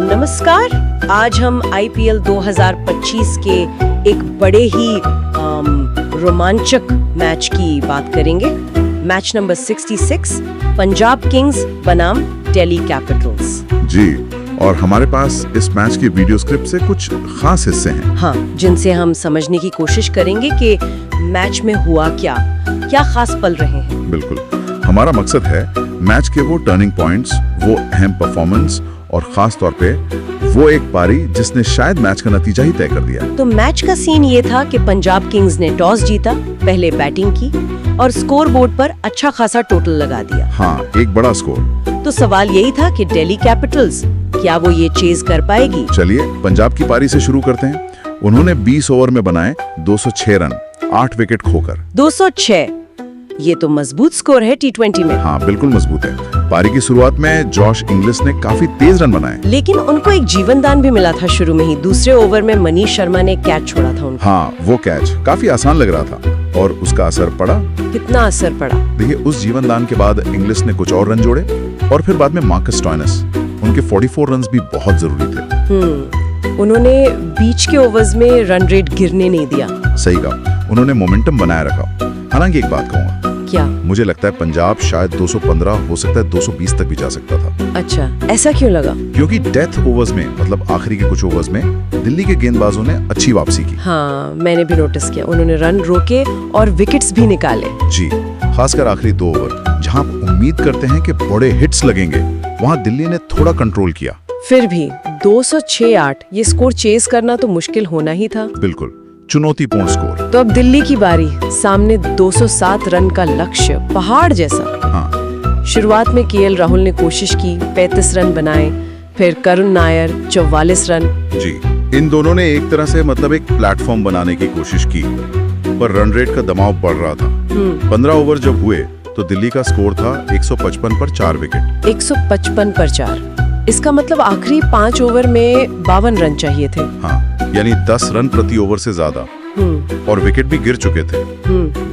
नमस्कार। आज हम आईपीएल 2025 के एक बड़े ही रोमांचक मैच की बात करेंगे। मैच नंबर 66, पंजाब किंग्स बनाम दिल्ली कैपिटल्स। जी, और हमारे पास इस मैच की वीडियो स्क्रिप्ट से कुछ खास हिस्से हैं। हाँ, जिनसे हम समझने की कोशिश करेंगे कि मैच में हुआ क्या खास पल रहे हैं। बिल्कुल, हमारा मकसद है मैच के वो टर्निंग पॉइंट्स, वो अहम परफॉर्मेंस और खास तौर पे वो एक पारी जिसने शायद मैच का नतीजा ही तय कर दिया। तो मैच का सीन ये था कि पंजाब किंग्स ने टॉस जीता, पहले बैटिंग की और स्कोर बोर्ड पर अच्छा खासा टोटल लगा दिया। हाँ, एक बड़ा स्कोर। तो सवाल यही था कि दिल्ली कैपिटल्स क्या वो ये चेज कर पाएगी। चलिए पंजाब की पारी से शुरू करते हैं। उन्होंने 20 ओवर में बनाए 206 रन, 8 विकेट खोकर। 206, ये तो मजबूत स्कोर है टी20 में। हाँ, बिल्कुल मजबूत है। पारी की शुरुआत में जॉश इंग्लिस ने काफी तेज रन बनाए, लेकिन उनको एक जीवन दान भी मिला था शुरू में ही। दूसरे ओवर में मनीष शर्मा ने कैच छोड़ा था उनको। हाँ, वो कैच काफी आसान लग रहा था और उसका असर पड़ा। कितना असर पड़ा? देखिए, उस जीवन दान के बाद इंग्लिस ने कुछ और रन जोड़े और फिर बाद में मार्कस स्टोइनिस, उनके 44 रन भी बहुत जरूरी थे। उन्होंने बीच के ओवर्स में रन रेट गिरने नहीं दिया। सही कहा, उन्होंने मोमेंटम बनाए रखा। हालांकि एक बात कहूँगा, क्या? मुझे लगता है पंजाब शायद 215, हो सकता है 220 तक भी जा सकता था। अच्छा, ऐसा क्यों लगा? क्योंकि डेथ ओवर्स में, मतलब आखिरी के कुछ ओवर्स में दिल्ली के गेंदबाजों ने अच्छी वापसी की। हाँ, मैंने भी नोटिस किया। उन्होंने रन रोके और विकेट्स भी निकाले। जी, खासकर आखिरी 2 ओवर जहां उम्मीद करते हैं कि बड़े हिट्स लगेंगे, वहां दिल्ली ने थोड़ा कंट्रोल किया। फिर भी 206-8 ये स्कोर चेस करना तो मुश्किल होना ही था। बिल्कुल, चुनौतीपूर्ण स्कोर। तो अब दिल्ली की बारी। सामने 207 रन का लक्ष्य, पहाड़ जैसा। हाँ, शुरुआत में केएल राहुल ने कोशिश की, 35 रन बनाए। फिर करुण नायर 44 रन। जी, इन दोनों ने एक तरह से मतलब एक प्लेटफॉर्म बनाने की कोशिश की, पर रन रेट का दबाव बढ़ रहा था। 15 ओवर जब हुए तो दिल्ली का स्कोर था 155 पर 4 विकेट। 155 पर 4, इसका मतलब आखिरी 5 ओवर में 52 रन चाहिए थे। हाँ, यानी 10 रन प्रति ओवर से ज्यादा, और विकेट भी गिर चुके थे।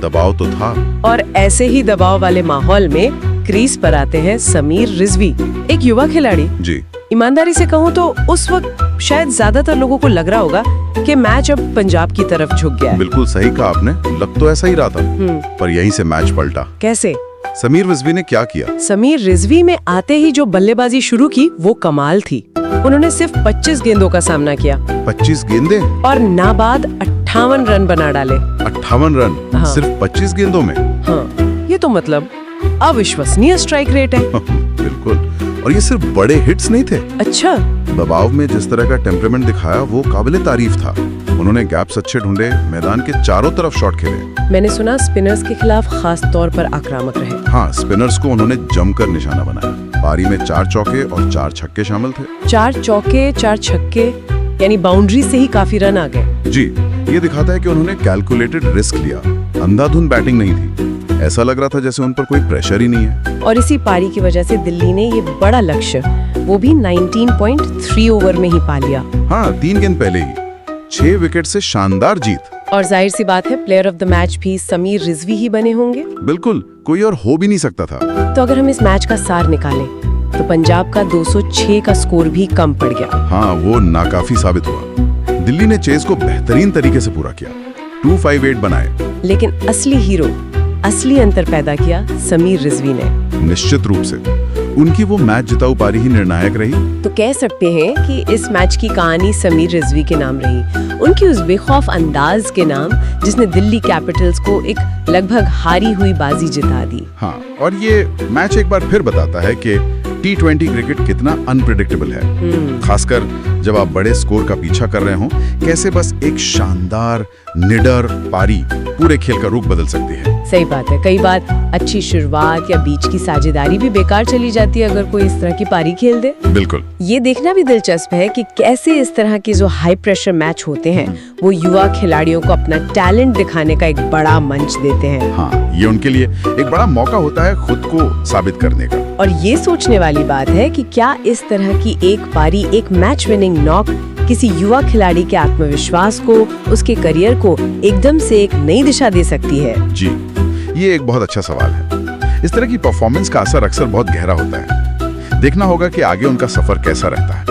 दबाव तो था। और ऐसे ही दबाव वाले माहौल में क्रीज पर आते हैं समीर रिजवी, एक युवा खिलाड़ी। जी, ईमानदारी से कहूँ तो उस वक्त शायद ज्यादातर लोगों को लग रहा होगा कि मैच अब पंजाब की तरफ झुक गया है। बिल्कुल सही कहा आपने, लग तो ऐसा ही रहा था। पर यहीं से मैच पलटा। कैसे? समीर रिजवी ने क्या किया? समीर रिजवी में आते ही जो बल्लेबाजी शुरू की वो कमाल थी। उन्होंने सिर्फ 25 गेंदों का सामना किया। 25 गेंदे और नाबाद 58 रन बना डाले। 58 रन? हाँ। सिर्फ 25 गेंदों में? हाँ, ये तो मतलब अविश्वसनीय स्ट्राइक रेट है। बिल्कुल, और ये सिर्फ बड़े हिट्स नहीं थे। अच्छा, दबाव में जिस तरह का टेम्परामेंट दिखाया वो काबिले तारीफ था। उन्होंने गैप्स अच्छे ढूंढे, मैदान के चारों तरफ शॉट खेले। मैंने सुना स्पिनर्स के खिलाफ खास तौर पर आक्रामक रहे। हाँ, स्पिनर्स को उन्होंने जमकर निशाना बनाया। पारी में 4 चौके और 4 छक्के शामिल थे। 4 चौके 4 छक्के, यानी बाउंड्री से ही काफी रन आ गए। जी, ये दिखाता है कि उन्होंने कैलकुलेटेड रिस्क लिया। अंधाधुंध बैटिंग नहीं थी। ऐसा लग रहा था जैसे उन पर कोई प्रेशर ही नहीं है। और इसी पारी की वजह से दिल्ली ने ये बड़ा लक्ष्य, वो भी 19.3 ओवर में ही पा लिया। हाँ, 3 गेंद पहले ही 6 विकेट से शानदार जीत। और जाहिर सी बात है, प्लेयर ऑफ द मैच भी समीर रिजवी ही बने होंगे। बिल्कुल, कोई और हो भी नहीं सकता था। तो अगर हम इस मैच का सार निकालें तो पंजाब का 206 का स्कोर भी कम पड़ गया। हाँ, वो नाकाफी साबित हुआ। दिल्ली ने चेस को बेहतरीन तरीके से पूरा किया, 258 बनाए। लेकिन असली हीरो, असली अंतर पैदा किया समीर रिजवी ने। निश्चित रूप से उनकी वो मैच जिताऊ पारी ही निर्णायक रही। तो कह सकते हैं कि इस मैच की कहानी समीर रिजवी के नाम रही, उनकी उस बेखौफ अंदाज के नाम जिसने दिल्ली कैपिटल्स को एक लगभग हारी हुई बाजी जिता दी। हाँ, और ये मैच एक बार फिर बताता है कि टी20 क्रिकेट कितना अनप्रेडिक्टेबल है। खासकर जब आप बड़े स्कोर का पीछा कर रहे हो, कैसे बस एक शानदार निडर पारी पूरे खेल का रुख बदल सकती है। सही बात है, कई बार अच्छी शुरुआत या बीच की साझेदारी भी बेकार चली जाती है अगर कोई इस तरह की पारी खेल दे। बिल्कुल, ये देखना भी दिलचस्प है कि कैसे इस तरह के जो हाई प्रेशर मैच होते हैं वो युवा खिलाड़ियों को अपना टैलेंट दिखाने का एक बड़ा मंच देते हैं। हाँ, ये उनके लिए एक बड़ा मौका होता है खुद को साबित करने का। और ये सोचने वाली बात है कि क्या इस तरह की एक पारी, एक मैच विनिंग नॉक किसी युवा खिलाड़ी के आत्मविश्वास को, उसके करियर को एकदम से एक नई दिशा दे सकती है? जी, ये एक बहुत अच्छा सवाल है। इस तरह की परफॉर्मेंस का असर अक्सर बहुत गहरा होता है। देखना होगा कि आगे उनका सफर कैसा रहता है।